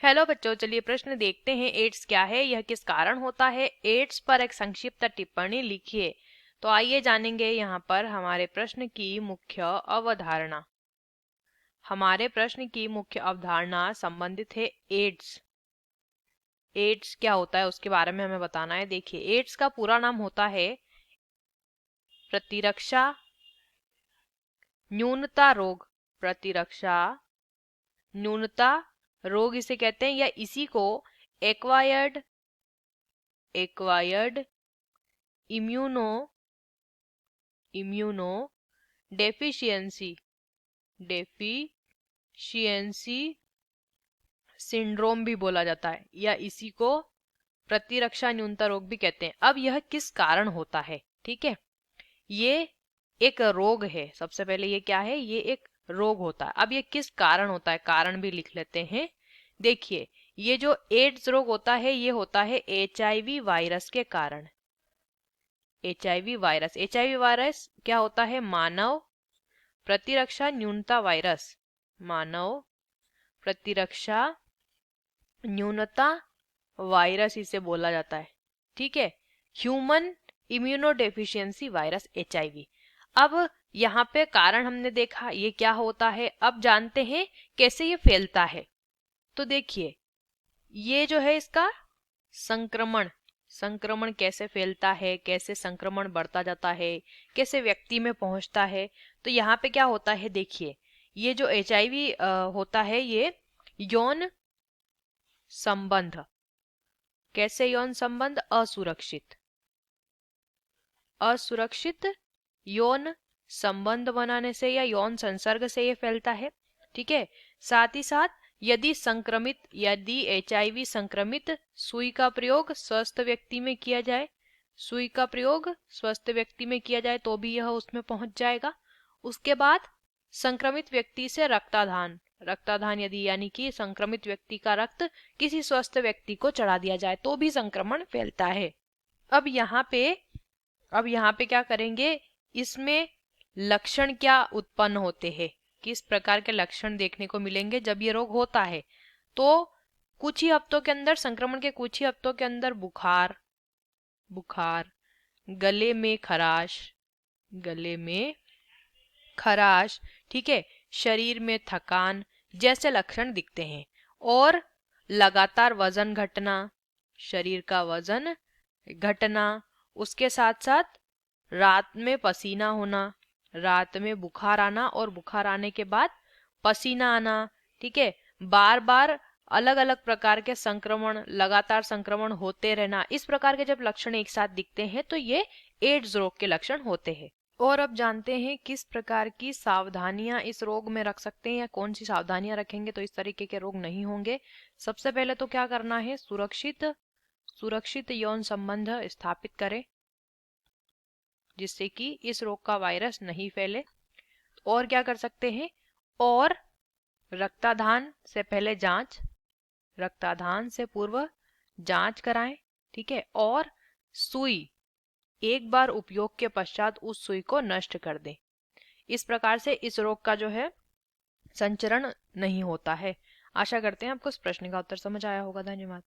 Hello बच्चों, चलिए प्रश्न देखते हैं। एड्स क्या है, यह किस कारण होता है, एड्स पर एक संक्षिप्त टिप्पणी लिखिए। तो आइए जानेंगे यहाँ पर हमारे प्रश्न की मुख्य अवधारणा। हमारे प्रश्न की मुख्य अवधारणा संबंधित है एड्स। एड्स क्या होता है उसके बारे में हमें बताना है। देखिए, एड्स का पूरा नाम होता है प्रतिरक्षा न्यूनता रोग। प्रतिरक्षा न्यूनता रोग इसे कहते हैं, या इसी को acquired acquired immuno immuno deficiency deficiency syndrome भी बोला जाता है, या इसी को प्रतिरक्षा न्यूनता रोग भी कहते हैं। अब यह किस कारण होता है, ठीक है, ये एक रोग है। सबसे पहले ये क्या है, ये एक रोग होता है। अब ये किस कारण होता है, कारण भी लिख लेते हैं। देखिए, ये जो एड्स रोग होता है ये होता है HIV वायरस के कारण। HIV वायरस क्या होता है, मानव प्रतिरक्षा न्यूनता वायरस। मानव प्रतिरक्षा न्यूनता वायरस इसे बोला जाता है, ठीक है। Human immunodeficiency virus HIV। अब यहाँ पे कारण हमने देखा ये क्या होता है। अब जानते हैं कैसे ये फैलता है। तो देखिए, ये जो है इसका संक्रमण संक्रमण कैसे फैलता है, कैसे संक्रमण बढ़ता जाता है, कैसे व्यक्ति में पहुंचता है। तो यहाँ पे क्या होता है, देखिए, ये जो HIV होता है ये यौन संबंध। कैसे यौन संबंध, असुरक्षित यौन संबंध बनाने से या यौन संसर्ग से ये फैलता है, ठीक है। साथ ही साथ यदि HIV संक्रमित सुई का प्रयोग स्वस्थ व्यक्ति में किया जाए, सुई का प्रयोग स्वस्थ व्यक्ति में किया जाए तो भी यह उसमें पहुंच जाएगा। उसके बाद संक्रमित व्यक्ति से रक्तदान यदि यानी कि संक्रमित व्यक्ति का रक्त किसी स्वस्थ व्यक्ति को चढ़ा दिया जाए तो भी संक्रमण फैलता है। अब यहाँ पे क्या करेंगे, इसमें लक्षण क्या उत्पन्न होते हैं, किस प्रकार के लक्षण देखने को मिलेंगे जब ये रोग होता है। तो कुछ ही हफ्तों के अंदर, संक्रमण के कुछ ही हफ्तों के अंदर बुखार, गले में खराश, ठीक है, शरीर में थकान जैसे लक्षण दिखते हैं। और लगातार वजन घटना, शरीर का वजन घटना, उसके साथ साथ रात में पसीना होना, रात में बुखार आना और बुखार आने के बाद पसीना आना, ठीक है। बार बार अलग अलग प्रकार के संक्रमण, लगातार संक्रमण होते रहना, इस प्रकार के जब लक्षण एक साथ दिखते हैं तो ये एड्स रोग के लक्षण होते हैं। और अब जानते हैं किस प्रकार की सावधानियां इस रोग में रख सकते हैं, या कौन सी सावधानियां रखेंगे तो इस तरीके के रोग नहीं होंगे। सबसे पहले तो क्या करना है, सुरक्षित यौन संबंध स्थापित करें जिससे कि इस रोग का वायरस नहीं फैले। और क्या कर सकते हैं, और रक्तदान से पूर्व जांच कराएं, ठीक है। और सुई एक बार उपयोग के पश्चात उस सुई को नष्ट कर दें। इस प्रकार से इस रोग का जो है संचरण नहीं होता है। आशा करते हैं आपको इस प्रश्न का उत्तर समझ आया होगा। धन्यवाद।